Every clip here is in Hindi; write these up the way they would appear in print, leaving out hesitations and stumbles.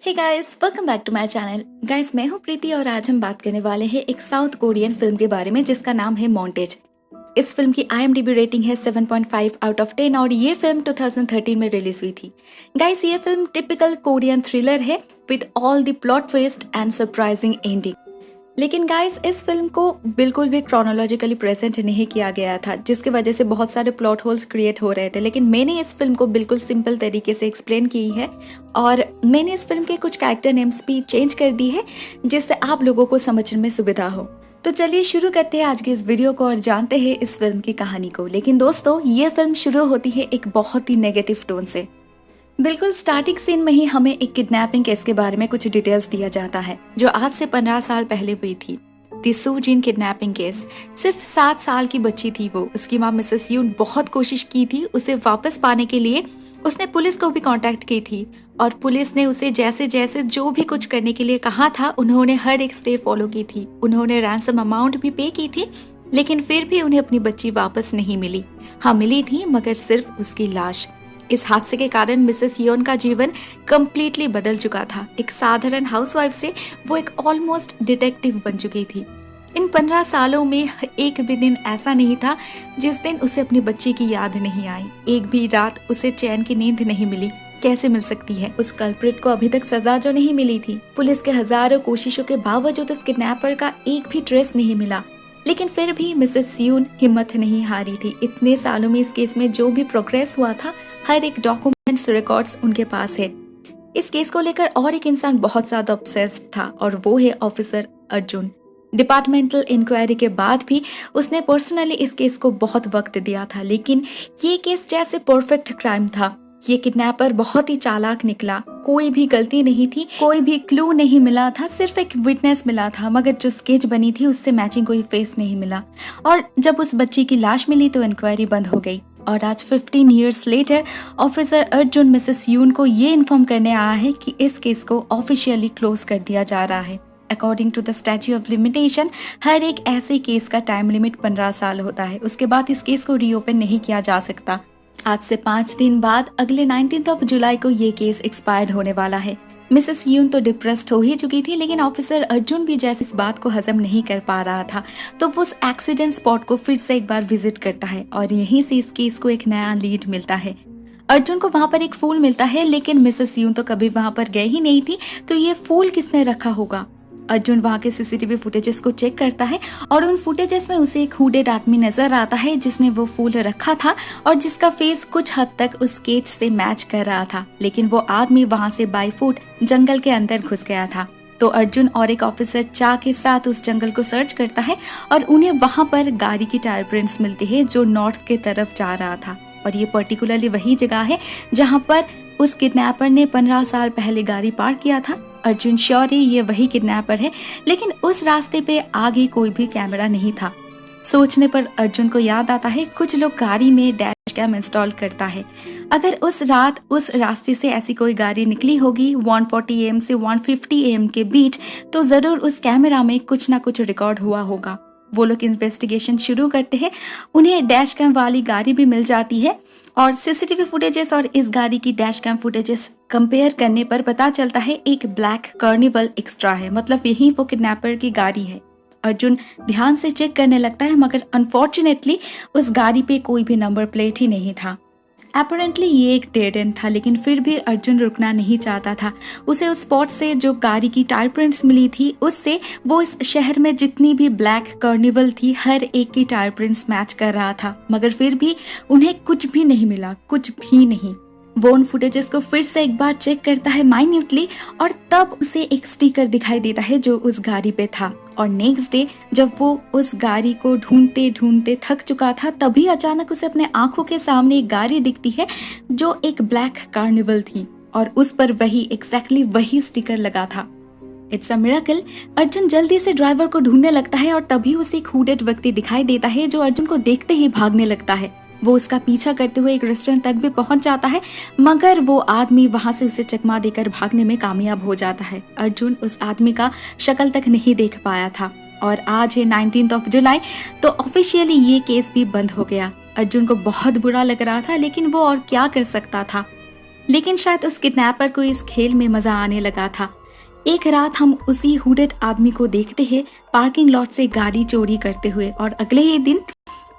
Hey guys, welcome back to my channel. Guys, मैं हूँ प्रीति और आज हम बात करने वाले हैं एक साउथ कोरियन फिल्म के बारे में जिसका नाम है मॉन्टेज। इस फिल्म की IMDb रेटिंग है 7.5 आउट ऑफ 10 और ये फिल्म 2013 में रिलीज हुई थी। गाइस, ये फिल्म टिपिकल कोरियन थ्रिलर है with all the plot twist and surprising ending. लेकिन गाइस, इस फिल्म को बिल्कुल भी क्रोनोलॉजिकली प्रेजेंट नहीं किया गया था, जिसकी वजह से बहुत सारे प्लॉट होल्स क्रिएट हो रहे थे। लेकिन मैंने इस फिल्म को बिल्कुल सिंपल तरीके से एक्सप्लेन की है और मैंने इस फिल्म के कुछ कैरेक्टर नेम्स भी चेंज कर दी है जिससे आप लोगों को समझने में सुविधा हो। तो चलिए शुरू करते हैं आज की इस वीडियो को और जानते हैं इस फिल्म की कहानी को। लेकिन दोस्तों, ये फिल्म शुरू होती है एक बहुत ही नेगेटिव टोन से। बिल्कुल स्टार्टिंग सीन में ही हमें एक किडनैपिंग केस के बारे में कुछ डिटेल्स दिया जाता है जो आज से 15 साल पहले हुई थी। दी सू जिन किडनैपिंग केस। सिर्फ 7 साल की बच्ची थी वो। उसकी माँ मिसेस यून बहुत कोशिश की थी उसे वापस पाने के लिए। उसने पुलिस को भी कांटेक्ट की थी और पुलिस ने उसे जैसे जैसे जो भी कुछ करने के लिए कहा था उन्होंने हर एक स्टेप फॉलो की थी। उन्होंने रैंसम अमाउंट भी पे की थी, लेकिन फिर भी उन्हें अपनी बच्ची वापस नहीं मिली। हाँ, मिली थी, मगर सिर्फ उसकी लाश। इस हादसे के कारण मिसेस योन का जीवन कंप्लीटली बदल चुका था। एक साधारण हाउसवाइफ से वो एक ऑलमोस्ट डिटेक्टिव बन चुकी थी। इन 15 सालों में एक भी दिन ऐसा नहीं था जिस दिन उसे अपनी बच्ची की याद नहीं आई। एक भी रात उसे चैन की नींद नहीं मिली। कैसे मिल सकती है? उस कल्प्रिट को अभी तक सजा जो नहीं मिली थी। पुलिस के हजारों कोशिशों के बावजूद उस किडनैपर का एक भी ट्रेस नहीं मिला। लेकिन फिर भी मिसेस यून हिम्मत नहीं हारी थी। इतने सालों में इस केस में जो भी प्रोग्रेस हुआ था, हर एक डॉक्यूमेंट्स रिकॉर्ड्स उनके पास है। इस केस को लेकर और एक इंसान बहुत ज्यादा ऑब्सेस्ड था और वो है ऑफिसर अर्जुन। डिपार्टमेंटल इंक्वायरी के बाद भी उसने पर्सनली इस केस को बहुत वक्त दिया था, लेकिन ये केस जैसे परफेक्ट क्राइम था। ये किडनैपर बहुत ही चालाक निकला। कोई भी गलती नहीं थी, कोई भी क्लू नहीं मिला था, सिर्फ एक विटनेस मिला था, मगर जो स्केच बनी थी उससे मैचिंग कोई फेस नहीं मिला। और जब उस बच्ची की लाश मिली तो इंक्वायरी बंद हो गई। और आज 15 years later officer Arjun Mrs Yoon को ये इन्फॉर्म करने आया है कि इस केस को ऑफिशियली क्लोज कर दिया जा रहा है। According to the statue of limitation, हर एक ऐसे केस का टाइम लिमिट 15 साल होता है। उसके बाद इस केस को रीओपन नहीं किया जा सकता। आज से 5 दिन बाद अगले 19 जुलाई को ये केस एक्सपायर्ड होने वाला है। मिसेस यून तो डिप्रेस्ड हो ही चुकी थी, लेकिन ऑफिसर अर्जुन भी जैसे इस बात को हजम नहीं कर पा रहा था, तो वो उस एक्सीडेंट स्पॉट को फिर से एक बार विजिट करता है और यहीं से इस केस को एक नया लीड मिलता है। अर्जुन को वहां पर एक फूल मिलता है, लेकिन मिसेस यून तो कभी वहां पर गए ही नहीं थी, तो ये फूल किसने रखा होगा? अर्जुन वहां के CCTV फुटेजेस को चेक करता है और उन फुटेजेस में उसे एक हुडेड आदमी नजर आता है जिसने वो फूल रखा था और जिसका फेस कुछ हद तक उस स्केच से मैच कर रहा था। लेकिन वो आदमी वहां से बाय फुट जंगल के अंदर घुस गया था। तो अर्जुन और एक ऑफिसर चा के साथ उस जंगल को सर्च करता है और उन्हें वहां पर गाड़ी की टायर प्रिंट्स मिलती है जो नॉर्थ के तरफ जा रहा था। और ये पर्टिकुलरली वही जगह है जहाँ पर उस किडनैपर ने 15 साल पहले गाड़ी पार्क किया था। अर्जुन श्योर है ये वही किडनैपर है, लेकिन उस रास्ते पे आगे कोई भी कैमरा नहीं था। सोचने पर अर्जुन को याद आता है कुछ लोग गाड़ी में डैश कैम इंस्टॉल करता है। अगर उस रात उस रास्ते से ऐसी कोई गाड़ी निकली होगी 140 AM से 150 AM के बीच, तो जरूर उस कैमरा में कुछ ना कुछ रिकॉर्ड हुआ होगा। वो लोग इन्वेस्टिगेशन शुरू करते हैं। उन्हें डैश कैम वाली गाड़ी भी मिल जाती है और CCTV फुटेजेस और इस गाड़ी की डैश कैम फुटेजेस कंपेयर करने पर पता चलता है एक ब्लैक कार्निवल एक्स्ट्रा है, मतलब यही वो किडनैपर की गाड़ी है। अर्जुन ध्यान से चेक करने लगता है, मगर अनफॉर्चुनेटली उस गाड़ी पे कोई भी नंबर प्लेट ही नहीं था। अपरेंटली ये एक डेड एंड था, लेकिन फिर भी अर्जुन रुकना नहीं चाहता था। उसे उस स्पॉट से जो गाड़ी की टायर प्रिंट्स मिली थी उससे वो इस शहर में जितनी भी ब्लैक कार्निवल थी हर एक की टायर प्रिंट्स मैच कर रहा था, मगर फिर भी उन्हें कुछ भी नहीं मिला, कुछ भी नहीं। वो उन फुटेजेस को फिर से एक बार चेक करता है माइन्यूटली और तब उसे एक स्टिकर दिखाई देता है जो उस गाड़ी पे था। और नेक्स्ट डे जब वो उस गाड़ी को ढूंढते ढूंढते थक चुका था, तभी अचानक उसे अपने आंखों के सामने एक गाड़ी दिखती है जो एक ब्लैक कार्निवल थी और उस पर वही एग्जैक्टली वही स्टिकर लगा था। It's a miracle. अर्जुन जल्दी से ड्राइवर को ढूंढने लगता है और तभी उसे एक हुडेड व्यक्ति दिखाई देता है जो अर्जुन को देखते ही भागने लगता है। वो उसका पीछा करते हुए एक रेस्टोरेंट तक भी पहुंच जाता है, मगर वो आदमी वहां से उसे चकमा देकर भागने में कामयाब हो जाता है। अर्जुन उस आदमी का शक्ल तक नहीं देख पाया था और आज है 19 जुलाई, तो ऑफिशियली ये केस भी बंद हो गया। अर्जुन को बहुत बुरा लग रहा था, लेकिन वो और क्या कर सकता था। लेकिन शायद उस किडनैपर को इस खेल में मजा आने लगा था। एक रात हम उसी हुडेड आदमी को देखते हैं पार्किंग लॉट से गाड़ी चोरी करते हुए, और अगले ही दिन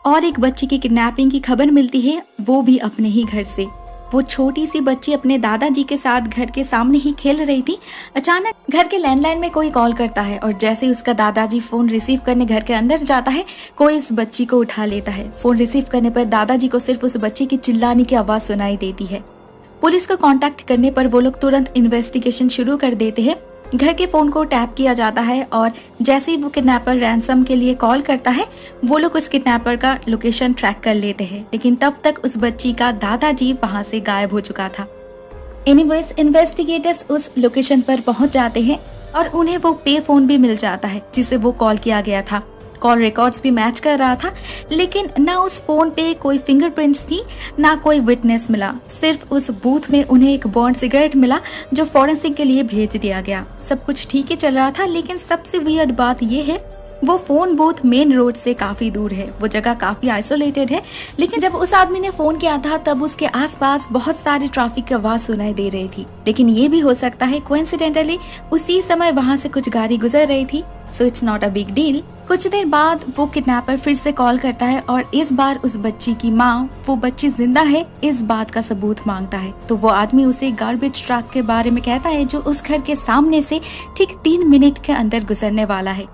और एक बच्ची की किडनैपिंग की खबर मिलती है, वो भी अपने ही घर से। वो छोटी सी बच्ची अपने दादाजी के साथ घर के सामने ही खेल रही थी। अचानक घर के लैंडलाइन में कोई कॉल करता है और जैसे ही उसका दादाजी फोन रिसीव करने घर के अंदर जाता है, कोई उस बच्ची को उठा लेता है। फोन रिसीव करने पर दादाजी को सिर्फ उस बच्ची की चिल्लाने की आवाज सुनाई देती है। पुलिस को कांटेक्ट करने पर वो लोग तुरंत इन्वेस्टिगेशन शुरू कर देते हैं। घर के फोन को टैप किया जाता है और जैसे ही वो किडनैपर रैंसम के लिए कॉल करता है, वो लोग उस किडनैपर का लोकेशन ट्रैक कर लेते हैं। लेकिन तब तक उस बच्ची का दादाजी वहां से गायब हो चुका था। एनीवेज, इन्वेस्टिगेटर्स उस लोकेशन पर पहुंच जाते हैं और उन्हें वो पे फोन भी मिल जाता है जिसे वो कॉल किया गया था। कॉल रिकॉर्ड्स भी मैच कर रहा था, लेकिन ना उस फोन पे कोई फिंगरप्रिंट्स थी, ना कोई विटनेस मिला। सिर्फ उस बूथ में उन्हें एक बॉन्ड सिगरेट मिला जो फॉरेंसिक के लिए भेज दिया गया। सब कुछ ठीक ही चल रहा था, लेकिन सबसे वियर्ड बात यह है, वो फोन बूथ मेन रोड से काफी दूर है। वो जगह काफी आइसोलेटेड है, लेकिन जब उस आदमी ने फोन किया था तब उसके आसपास बहुत सारी ट्रैफिक की आवाज सुनाई दे रही थी। लेकिन ये भी हो सकता है कोइंसिडेंटली उसी समय वहां से कुछ गाड़ी गुजर रही थी, so it's not a big deal. कुछ देर बाद वो किडनैपर फिर से कॉल करता है और इस बार उस बच्ची की माँ, वो बच्ची जिंदा है, इस बात का सबूत मांगता है। तो वो आदमी उसे गार्बेज ट्रक के बारे में कहता है जो उस घर के सामने से ठीक 3 मिनट के अंदर गुजरने वाला है।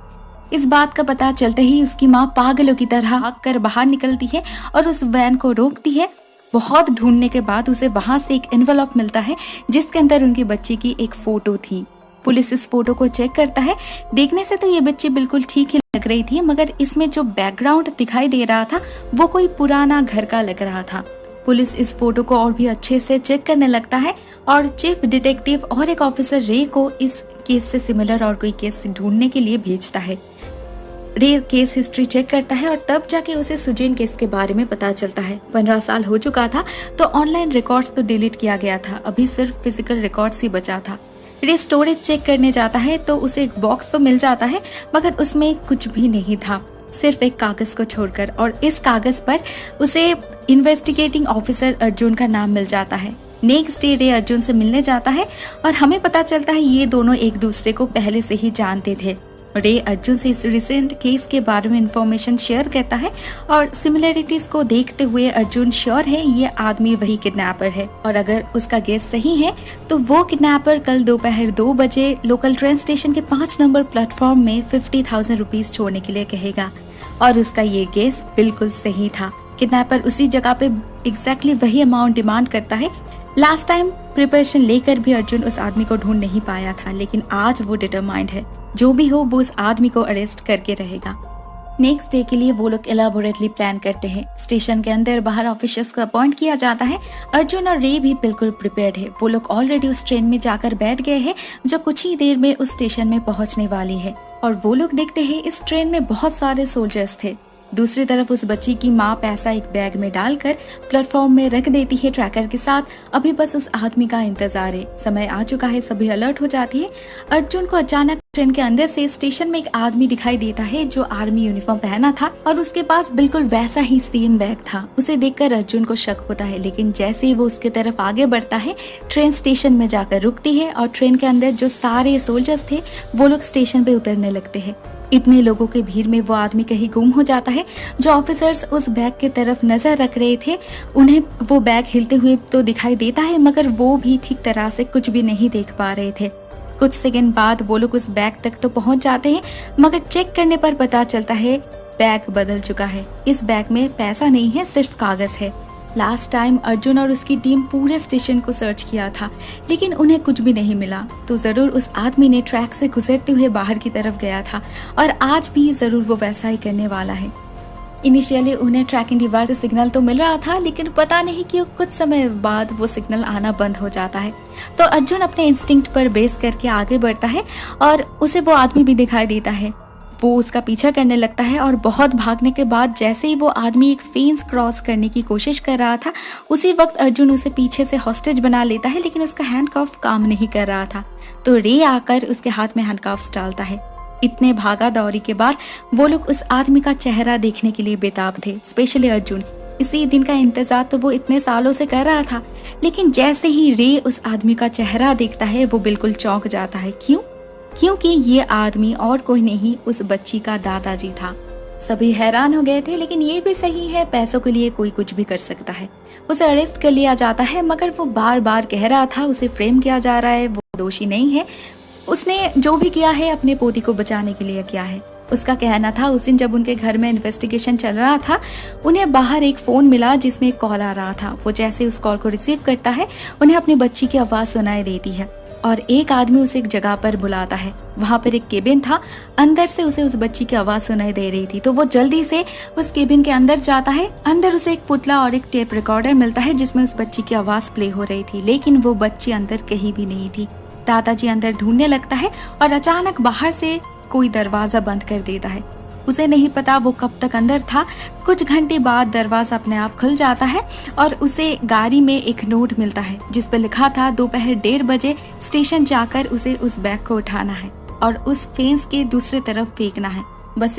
इस बात का पता चलते ही उसकी माँ पागलों की तरह भाग कर बाहर निकलती है और उस वैन को रोकती है। बहुत ढूंढने के बाद उसे वहां से एक एनवेलप मिलता है जिसके अंदर उनकी बच्ची की एक फोटो थी। पुलिस इस फोटो को चेक करता है। देखने से तो ये बच्ची बिल्कुल ठीक ही लग रही थी, मगर इसमें जो बैकग्राउंड दिखाई दे रहा था वो कोई पुराना घर का लग रहा था। पुलिस इस फोटो को और भी अच्छे से चेक करने लगता है और चीफ डिटेक्टिव और एक ऑफिसर रे को इस केस से सिमिलर और कोई केस ढूंढने के लिए भेजता है। रे केस हिस्ट्री चेक करता है और तब जाके उसे सुजैन केस के बारे में पता चलता है। 15 साल हो चुका था, तो ऑनलाइन रिकॉर्ड्स तो डिलीट किया गया था, अभी सिर्फ फिजिकल रिकॉर्ड्स ही बचा था। रे स्टोरेज चेक करने जाता है तो उसे एक बॉक्स तो मिल जाता है, मगर उसमें कुछ भी नहीं था, सिर्फ एक कागज को छोड़कर। और इस कागज पर उसे इन्वेस्टिगेटिंग ऑफिसर अर्जुन का नाम मिल जाता है। नेक्स्ट डे रे अर्जुन से मिलने जाता है और हमें पता चलता है ये दोनों एक दूसरे को पहले से ही जानते थे। रे अर्जुन से इस रिसेंट केस के बारे में इंफॉर्मेशन शेयर करता है और सिमिलरिटीज को देखते हुए अर्जुन श्योर है ये आदमी वही किडनैपर है। और अगर उसका गेस सही है तो वो किडनैपर कल दोपहर 2 बजे लोकल ट्रेन स्टेशन के 5 नंबर प्लेटफॉर्म में 50,000 रुपीज छोड़ने के लिए कहेगा। और उसका ये गेस बिल्कुल सही था। किडनैपर उसी जगह पे एग्जैक्टली वही अमाउंट डिमांड करता है। लास्ट टाइम प्रिपरेशन लेकर भी अर्जुन उस आदमी को ढूंढ नहीं पाया था, लेकिन आज वो डिटरमाइंड है, जो भी हो वो उस आदमी को अरेस्ट करके रहेगा। नेक्स्ट डे के लिए वो लोग एलाबोरेटली प्लान करते हैं। स्टेशन के अंदर बाहर ऑफिसर्स को अपॉइंट किया जाता है। अर्जुन और रे भी बिल्कुल प्रिपेयर्ड है। वो लोग ऑलरेडी उस ट्रेन में जाकर बैठ गए हैं जो कुछ ही देर में उस स्टेशन में पहुंचने वाली है। और वो लोग देखते हैं इस ट्रेन में बहुत सारे सोल्जर्स थे। दूसरी तरफ उस बच्ची की माँ पैसा एक बैग में डालकर प्लेटफॉर्म में रख देती है ट्रैकर के साथ। अभी बस उस आदमी का इंतजार है। समय आ चुका है, सभी अलर्ट हो जाती है। अर्जुन को अचानक ट्रेन के अंदर से स्टेशन में एक आदमी दिखाई देता है जो आर्मी यूनिफॉर्म पहना था और उसके पास बिल्कुल वैसा ही सेम बैग था। उसे देखकर अर्जुन को शक होता है, लेकिन जैसे ही वो उसके तरफ आगे बढ़ता है ट्रेन स्टेशन में जाकर रुकती है और ट्रेन के अंदर जो सारे सोल्जर्स थे वो लोग स्टेशन पे उतरने लगते हैं। इतने लोगों के भीड़ में वो आदमी कहीं गुम हो जाता है। जो ऑफिसर्स उस बैग की तरफ नजर रख रहे थे उन्हें वो बैग हिलते हुए तो दिखाई देता है, मगर वो भी ठीक तरह से कुछ भी नहीं देख पा रहे थे। कुछ सेकंड बाद वो लोग उस बैग तक तो पहुंच जाते हैं, मगर चेक करने पर पता चलता है बैग बदल चुका है। इस बैग में पैसा नहीं है, सिर्फ कागज है। लास्ट टाइम अर्जुन और उसकी टीम पूरे स्टेशन को सर्च किया था, लेकिन उन्हें कुछ भी नहीं मिला। तो जरूर उस आदमी ने ट्रैक से गुजरते हुए बाहर की तरफ गया था और आज भी जरूर वो वैसा ही करने वाला है। इनिशियली उन्हें ट्रैकिंग डिवाइस से सिग्नल तो मिल रहा था, लेकिन पता नहीं क्यों कुछ समय बाद वो सिग्नल आना बंद हो जाता है। तो अर्जुन अपने इंस्टिंक्ट पर बेस करके आगे बढ़ता है और उसे वो आदमी भी दिखाई देता है। वो उसका पीछा करने लगता है और बहुत भागने के बाद जैसे ही वो आदमी एक फेंस क्रॉस करने की कोशिश कर रहा था, उसी वक्त अर्जुन उसे पीछे से हॉस्टेज बना लेता है, लेकिन उसका हैंडकफ काम नहीं कर रहा था। तो रे आकर उसके हाथ में हैंडकफ्स डालता है। इतने भागा दौड़ी के बाद वो लोग उस आदमी का चेहरा देखने के लिए बेताब थे, स्पेशली अर्जुन। इसी दिन का इंतजार तो वो इतने सालों से कर रहा था। लेकिन जैसे ही रे उस आदमी का चेहरा देखता है वो बिल्कुल चौंक जाता है। क्यों? क्योंकि ये आदमी और कोई नहीं, उस बच्ची का दादाजी था। सभी हैरान हो गए थे, लेकिन ये भी सही है, पैसों के लिए कोई कुछ भी कर सकता है। उसे अरेस्ट कर लिया जाता है, मगर वो बार बार कह रहा था उसे फ्रेम किया जा रहा है, वो दोषी नहीं है। उसने जो भी किया है अपने पोती को बचाने के लिए किया है। उसका कहना था उस दिन जब उनके घर में इन्वेस्टिगेशन चल रहा था, उन्हें बाहर एक फोन मिला जिसमें एक कॉल आ रहा था। वो जैसे उस कॉल को रिसीव करता है, उन्हें अपनी बच्ची की आवाज सुनाई देती है और एक आदमी उसे एक जगह पर बुलाता है। वहां पर एक केबिन था, अंदर से उसे उस बच्ची की आवाज सुनाई दे रही थी। तो वो जल्दी से उस केबिन के अंदर जाता है। अंदर उसे एक पुतला और एक टेप रिकॉर्डर मिलता है जिसमें उस बच्ची की आवाज प्ले हो रही थी, लेकिन वो बच्ची अंदर कहीं भी नहीं थी। दादाजी अंदर ढूंढने लगता है और अचानक बाहर से कोई दरवाजा बंद कर देता है। उसे नहीं पता वो कब तक अंदर था। कुछ घंटे बाद दरवाजा अपने आप खुल जाता है और उसे गाड़ी में एक नोट मिलता है जिस पर लिखा था दोपहर 1:30 बजे स्टेशन जाकर उसे उस बैग को उठाना है और उस फेंस के दूसरी तरफ फेंकना है। बस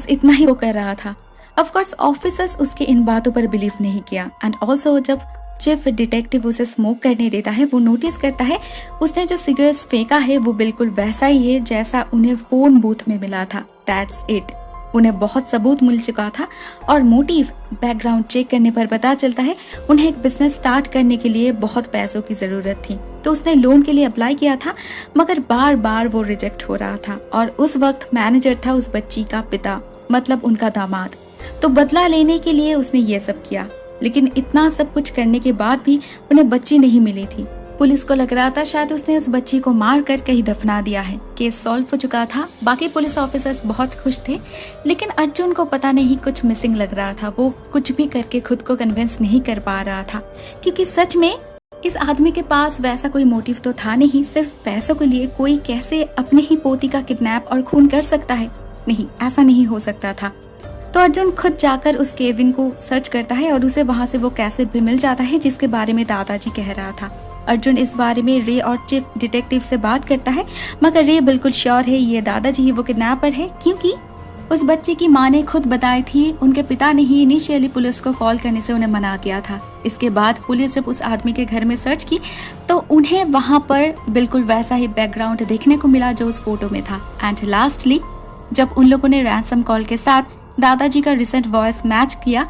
इतना ही वो कर रहा था। ऑफ कोर्स ऑफिसर्स उसके इन बातों पर बिलीव नहीं किया। एंड ऑल्सो जब चीफ डिटेक्टिव उसे स्मोक करने देता है, वो नोटिस करता है उसने जो सिगरेट फेंका है वो बिल्कुल वैसा ही है जैसा उन्हें फोन बूथ में मिला था। That's it. उन्हें बहुत सबूत मिल चुका था और मोटिव बैकग्राउंड चेक करने पर पता चलता है उन्हें एक बिजनेस स्टार्ट करने के लिए बहुत पैसों की जरूरत थी। तो उसने लोन के लिए अप्लाई किया था, मगर बार बार वो रिजेक्ट हो रहा था और उस वक्त मैनेजर था उस बच्ची का पिता, मतलब उनका दामाद। तो बदला लेने के लिए उसने ये सब किया, लेकिन इतना सब कुछ करने के बाद भी उन्हें बच्ची नहीं मिली थी। पुलिस को लग रहा था शायद उसने उस बच्ची को मार कर कहीं दफना दिया है। केस सॉल्व हो चुका था। बाकी पुलिस ऑफिसर्स बहुत खुश थे, लेकिन अर्जुन को पता नहीं कुछ मिसिंग लग रहा था। वो कुछ भी करके खुद को कन्विंस नहीं कर पा रहा था, क्योंकि सच में इस आदमी के पास वैसा कोई मोटिव तो था नहीं। सिर्फ पैसों के लिए कोई कैसे अपने ही पोती का किडनैप और खून कर सकता है? नहीं, ऐसा नहीं हो सकता था। तो अर्जुन खुद जाकर उस केबिन को सर्च करता है और उसे वहां से वो कैसेट भी मिल जाता है जिसके बारे में दादाजी कह रहा था। अर्जुन इस बारे में रे और चीफ डिटेक्टिव से बात करता है, मगर रे बिल्कुल श्योर है ये दादाजी ही वो किडनैपर है, क्योंकि उस बच्चे की माँ ने खुद बताई थी उनके पिता ने ही इनिशियली पुलिस को कॉल करने से उन्हें मना किया था। इसके बाद पुलिस जब उस आदमी के घर में सर्च की तो उन्हें वहां पर बिल्कुल वैसा ही बैकग्राउंड देखने को मिला जो उस फोटो में था। एंड लास्टली जब उन लोगों ने रैंसम कॉल के साथ दादाजी का रिसेंट वॉइस मैच किया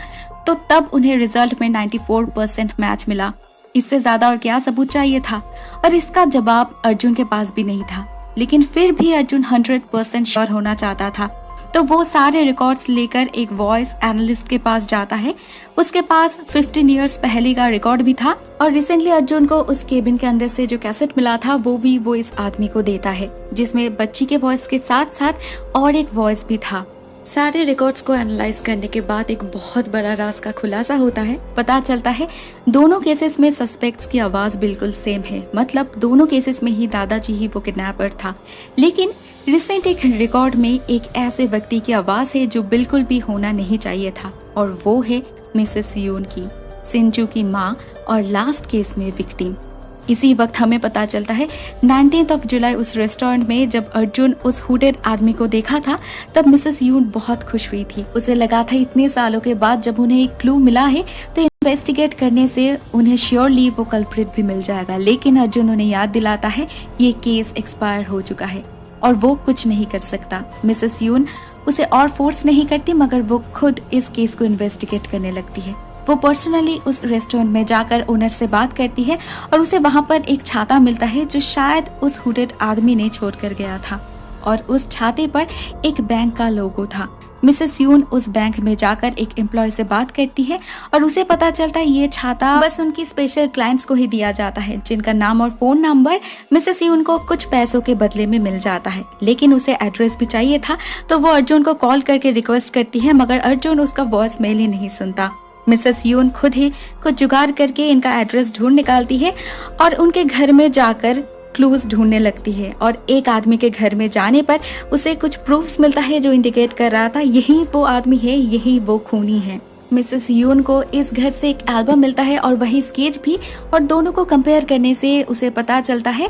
तो तब उन्हें रिजल्ट में 94% मैच मिला। इससे ज्यादा और क्या सबूत चाहिए था? और इसका जवाब अर्जुन के पास भी नहीं था, लेकिन फिर भी अर्जुन 100% श्योर होना चाहता था। तो वो सारे रिकॉर्ड्स लेकर एक वॉइस एनालिस्ट के पास जाता है। उसके पास 15 इयर्स पहले का रिकॉर्ड भी था और रिसेंटली अर्जुन को उस केबिन के अंदर से जो कैसेट मिला था वो इस आदमी को देता है, जिसमें बच्ची के वॉइस के साथ साथ और एक वॉइस भी था। सारे रिकॉर्ड्स को एनालाइज करने के बाद एक बहुत बड़ा राज का खुलासा होता है। पता चलता है दोनों केसेस में सस्पेक्ट्स की आवाज बिल्कुल सेम है, मतलब दोनों केसेस में ही दादाजी ही वो किडनैपर था। लेकिन रिसेंट एक रिकॉर्ड में एक ऐसे व्यक्ति की आवाज है जो बिल्कुल भी होना नहीं चाहिए था, और वो है मिसेस यून की, सिंजू की माँ और लास्ट केस में विक्टिम। इसी वक्त हमें पता चलता है 19 जुलाई उस रेस्टोरेंट में जब अर्जुन उस हुडेड आदमी को देखा था तब मिसेस यून बहुत खुश हुई थी। उसे लगा था इतने सालों के बाद जब उन्हें एक क्लू मिला है तो इन्वेस्टिगेट करने से उन्हें श्योरली वो कल्प्रिट भी मिल जाएगा। लेकिन अर्जुन उन्हें याद दिलाता है ये केस एक्सपायर हो चुका है और वो कुछ नहीं कर सकता। मिसेस यून उसे और फोर्स नहीं करती, मगर वो खुद इस केस को इन्वेस्टिगेट करने लगती है। वो पर्सनली उस रेस्टोरेंट में जाकर ओनर से बात करती है और उसे वहां पर एक छाता मिलता है जो शायद उस हुडेड आदमी ने छोड़ कर गया था, और उस छाते पर एक बैंक का लोगो था। मिसेस यून उस बैंक में जाकर एक एम्प्लॉय से बात करती है और उसे पता चलता है ये छाता बस उनकी स्पेशल क्लाइंट्स को ही दिया जाता है, जिनका नाम और फोन नंबर मिसेस यून को कुछ पैसों के बदले में मिल जाता है। लेकिन उसे एड्रेस भी चाहिए था, तो वो अर्जुन को कॉल करके रिक्वेस्ट करती है, मगर अर्जुन उसका वॉइस मेल ही नहीं सुनता। मिसेस यून खुद ही कुछ जुगाड़ करके इनका एड्रेस ढूंढ निकालती है और उनके घर में जाकर क्लूज ढूंढने लगती है, और एक आदमी के घर में जाने पर उसे कुछ प्रूफ्स मिलता है जो इंडिकेट कर रहा था यही वो आदमी है, यही वो खूनी है। मिसेस यून को इस घर से एक एल्बम मिलता है और वही स्केच भी, और दोनों को कंपेयर करने से उसे पता चलता है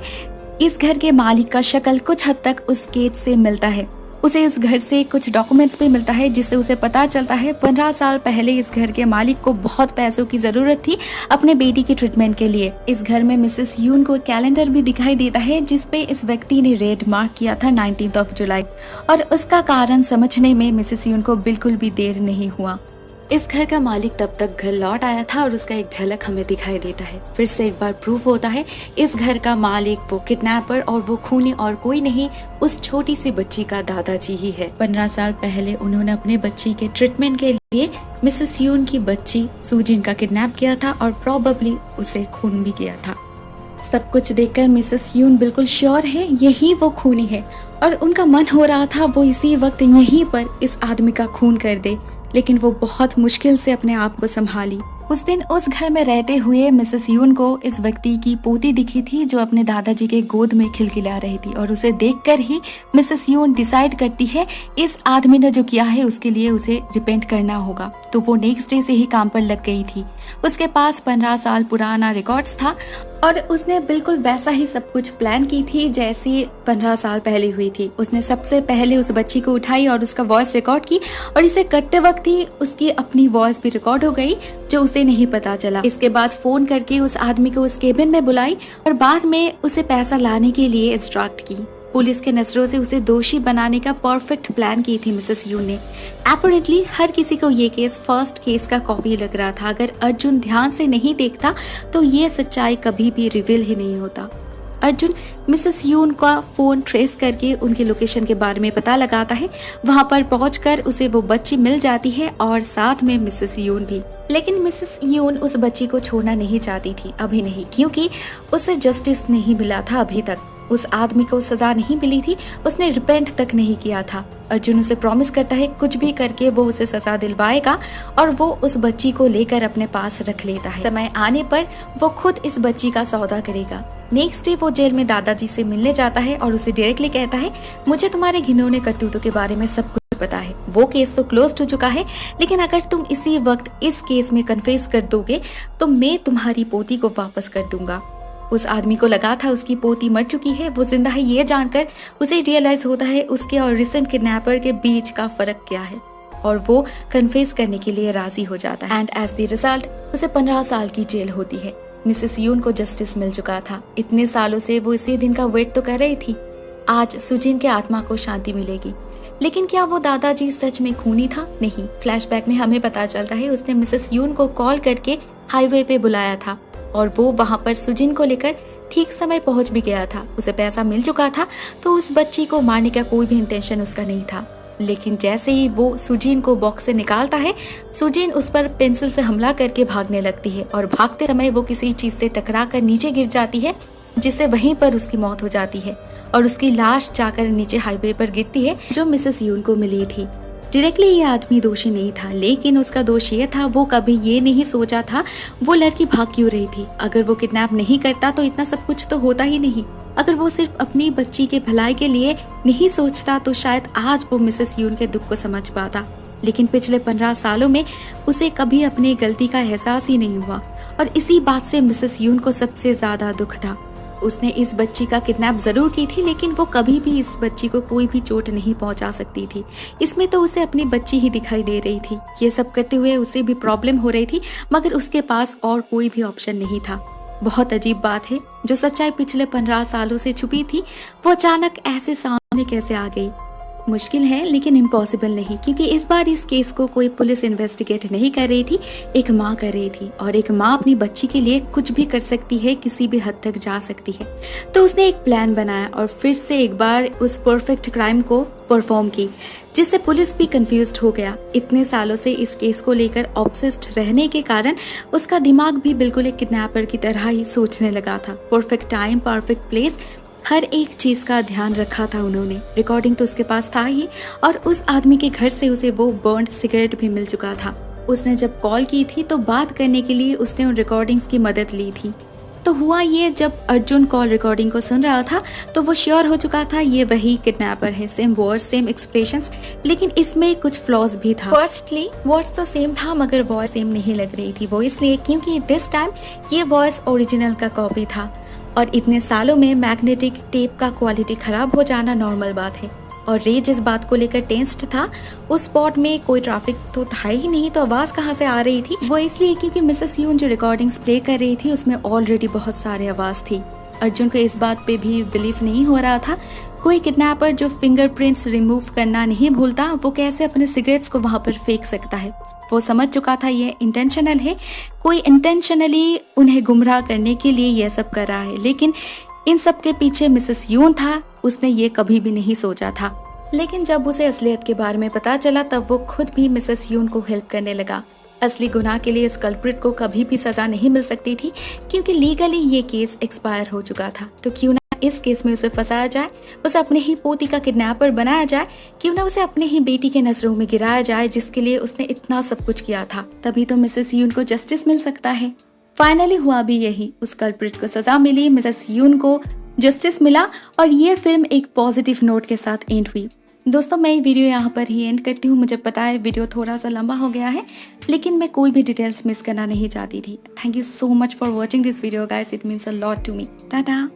इस घर के मालिक का शक्ल कुछ हद तक उस स्केच से मिलता है। उसे उस घर से कुछ डॉक्यूमेंट्स भी मिलता है जिससे उसे पता चलता है 15 साल पहले इस घर के मालिक को बहुत पैसों की जरूरत थी अपने बेटी की ट्रीटमेंट के लिए। इस घर में मिसेस यून को कैलेंडर भी दिखाई देता है जिसपे इस व्यक्ति ने रेड मार्क किया था 19 जुलाई, और उसका कारण समझने में मिसेस यून को बिल्कुल भी देर नहीं हुआ। इस घर का मालिक तब तक घर लौट आया था और उसका एक झलक हमें दिखाई देता है। फिर से एक बार प्रूफ होता है इस घर का मालिक, वो किडनैपर और वो खूनी और कोई नहीं, उस छोटी सी बच्ची का दादाजी ही है। 15 साल पहले उन्होंने अपने बच्ची के ट्रीटमेंट के लिए मिसेस यून की बच्ची सुजिन का किडनैप किया था और प्रोबेबली उसे खून भी किया था। सब कुछ देखकर मिसेस यून बिल्कुल श्योर है यही वो खूनी है और उनका मन हो रहा था वो इसी वक्त यहीं पर इस आदमी का खून कर दे, लेकिन वो बहुत मुश्किल से अपने आप को संभाली। उस दिन उस घर में रहते हुए मिसेस यून को इस व्यक्ति की पोती दिखी थी जो अपने दादाजी के गोद में खिलखिला रही थी, और उसे देखकर ही मिसेस यून डिसाइड करती है इस आदमी ने जो किया है उसके लिए उसे रिपेंट करना होगा। तो वो नेक्स्ट डे से ही काम पर लग गई थी। उसके पास 15 साल पुराना रिकॉर्ड्स था और उसने बिल्कुल वैसा ही सब कुछ प्लान की थी जैसी 15 साल पहले हुई थी। उसने सबसे पहले उस बच्ची को उठाई और उसका वॉइस रिकॉर्ड की, और इसे करते वक्त ही उसकी अपनी वॉइस भी रिकॉर्ड हो गई जो उसे नहीं पता चला। इसके बाद फोन करके उस आदमी को उस केबिन में बुलाई और बाद में उसे पैसा लाने के लिए इंस्ट्रक्ट की। पुलिस के नजरों से उसे दोषी बनाने का परफेक्ट प्लान की थी मिसेस यून ने। अपैरेंटली हर किसी को ये केस फर्स्ट केस का कॉपी लग रहा था। अगर अर्जुन ध्यान से नहीं देखता तो ये सच्चाई कभी भी रिवील ही नहीं होता। अर्जुन मिसेस यून का फोन ट्रेस करके उनके लोकेशन के बारे में पता लगाता है। वहां पर पहुंचकर उसे वो बच्ची मिल जाती है और साथ में मिसेस यून भी। लेकिन मिसेस यून उस बच्ची को छोड़ना नहीं चाहती थी, अभी नहीं, क्योंकि उसे जस्टिस नहीं मिला था अभी तक। उस आदमी को सजा नहीं मिली थी, उसने रिपेंट तक नहीं किया था। अर्जुन उसे प्रॉमिस करता है कुछ भी करके वो उसे सजा दिलवाएगा और वो उस बच्ची को लेकर अपने पास रख लेता है। समय आने पर वो खुद इस बच्ची का सौदा करेगा। नेक्स्ट डे वो जेल में दादाजी से मिलने जाता है और उसे डायरेक्टली कहता है मुझे तुम्हारे घिनौने करतूतों के बारे में सब कुछ पता है। वो केस तो क्लोज हो चुका है, लेकिन अगर तुम इसी वक्त इस केस में कन्फेस कर दोगे तो मैं तुम्हारी पोती को वापस कर दूंगा। उस आदमी को लगा था उसकी पोती मर चुकी है, वो जिंदा है ये जानकर उसे रियलाइज होता है उसके और रिसेंट किडनैपर के बीच का फर्क क्या है, और वो कन्फेस करने के लिए राजी हो जाता है। एंड एज द रिजल्ट उसे 15 साल की जेल होती है। मिसेस यून को जस्टिस मिल चुका था। इतने सालों से वो इसी दिन का वेट तो कर रही थी। आज सुजिन के आत्मा को शांति मिलेगी। लेकिन क्या वो दादाजी सच में खूनी था? नहीं। फ्लैशबैक में हमें पता चलता है उसने मिसेस यून को कॉल करके हाईवे पे बुलाया था और वो वहां पर सुजिन को लेकर ठीक समय पहुंच भी गया था। उसे पैसा मिल चुका था तो उस बच्ची को मारने का कोई भी इंटेंशन उसका नहीं था। लेकिन जैसे ही वो सुजिन को बॉक्स से निकालता है, सुजिन उस पर पेंसिल से हमला करके भागने लगती है और भागते समय वो किसी चीज से टकरा कर नीचे गिर जाती है, जिससे वहीं पर उसकी मौत हो जाती है और उसकी लाश जाकर नीचे हाईवे पर गिरती है जो मिसेस यून को मिली थी। डायरेक्टली ये आदमी दोषी नहीं था, लेकिन उसका दोष ये था वो कभी ये नहीं सोचा था वो लड़की भाग क्यों रही थी। अगर वो किडनैप नहीं करता तो इतना सब कुछ तो होता ही नहीं। अगर वो सिर्फ अपनी बच्ची के भलाई के लिए नहीं सोचता तो शायद आज वो मिसेस यून के दुख को समझ पाता। लेकिन पिछले 15 सालों में उसे कभी अपनी गलती का एहसास ही नहीं हुआ और इसी बात से मिसेस यून को सबसे ज्यादा दुख था। उसने इस बच्ची का किडनैप जरूर की थी, लेकिन वो कभी भी इस बच्ची को कोई भी चोट नहीं पहुंचा सकती थी। इसमें तो उसे अपनी बच्ची ही दिखाई दे रही थी। ये सब करते हुए उसे भी प्रॉब्लम हो रही थी, मगर उसके पास और कोई भी ऑप्शन नहीं था। बहुत अजीब बात है, जो सच्चाई पिछले 15 सालों से छुपी थी वो अचानक ऐसे सामने कैसे आ गई। मुश्किल है लेकिन इम्पॉसिबल नहीं, क्योंकि इस बार इस केस को कोई पुलिस इन्वेस्टिगेट नहीं कर रही थी, एक माँ कर रही थी। और एक माँ अपनी बच्ची के लिए कुछ भी कर सकती है, किसी भी हद तक जा सकती है। तो उसने एक प्लान बनाया और फिर से एक बार उस परफेक्ट क्राइम को परफॉर्म की, जिससे पुलिस भी कंफ्यूज्ड हो गया। इतने सालों से इस केस को लेकर ऑब्सेस्ड रहने के कारण उसका दिमाग भी बिल्कुल एक किडनैपर की तरह ही सोचने लगा था। परफेक्ट टाइम, परफेक्ट प्लेस, हर एक चीज का ध्यान रखा था उन्होंने। रिकॉर्डिंग तो उसके पास था ही, और उस आदमी के घर से उसे वो बर्न्ड सिगरेट भी मिल चुका था। उसने जब कॉल की थी तो बात करने के लिए उसने उन रिकॉर्डिंग्स की मदद ली थी। तो हुआ ये, जब अर्जुन कॉल रिकॉर्डिंग को सुन रहा था तो वो श्योर हो चुका था ये वही किडनैपर है। सेम वर्ड्स, सेम एक्सप्रेशंस, लेकिन इसमें कुछ फ्लॉज भी था। फर्स्टली वर्ड्स तो सेम था, मगर वॉइस सेम नहीं लग रही थी। वो इसलिए क्योंकि दिस टाइम ये वॉइस ओरिजिनल का कॉपी था, और इतने सालों में मैग्नेटिक टेप का क्वालिटी खराब हो जाना नॉर्मल बात है। और रे जिस बात को लेकर टेंस्ड था, उस स्पॉट में कोई ट्रैफिक तो था ही नहीं, तो आवाज़ कहाँ से आ रही थी? वो इसलिए क्योंकि मिसेस यून जो रिकॉर्डिंग्स प्ले कर रही थी उसमें ऑलरेडी बहुत सारी आवाज़ थी। अर्जुन को इस बात पे भी बिलीव नहीं हो रहा था। कोई किडनैपर जो फिंगरप्रिंट्स रिमूव करना नहीं भूलता, वो कैसे अपने सिगरेट्स को वहाँ पर फेंक सकता है? वो समझ चुका था ये इंटेंशनल है, कोई इंटेंशनली उन्हें गुमराह करने के लिए यह सब कर रहा है। लेकिन इन सब के पीछे मिसेस यून था, उसने ये कभी भी नहीं सोचा था। लेकिन जब उसे असलियत के बारे में पता चला तब वो खुद भी मिसेस यून को हेल्प करने लगा। असली गुनाह के लिए इस कल्प्रिट को कभी भी सजा नहीं मिल सकती थी, क्योंकि लीगली ये केस एक्सपायर हो चुका था। तो क्यों ना इस केस में उसे फंसाया जाए, उसे अपने ही पोती का किडनैपर बनाया जाए, क्यों ना उसे अपने ही बेटी के नजरों में गिराया जाए, जिसके लिए उसने इतना सब कुछ किया था। तभी तो मिसेस यून को जस्टिस मिल सकता है। फाइनली हुआ भी यही, उस कल्प्रिट को सजा मिली, मिसेस यून को जस्टिस मिला और ये फिल्म एक पॉजिटिव नोट के साथ एंड हुई। दोस्तों, मैं ये वीडियो यहाँ पर ही एंड करती हूँ। मुझे पता है वीडियो थोड़ा सा लंबा हो गया है, लेकिन मैं कोई भी डिटेल्स मिस करना नहीं चाहती थी। Thank you so much for watching this video guys, it means a lot to me. Tata.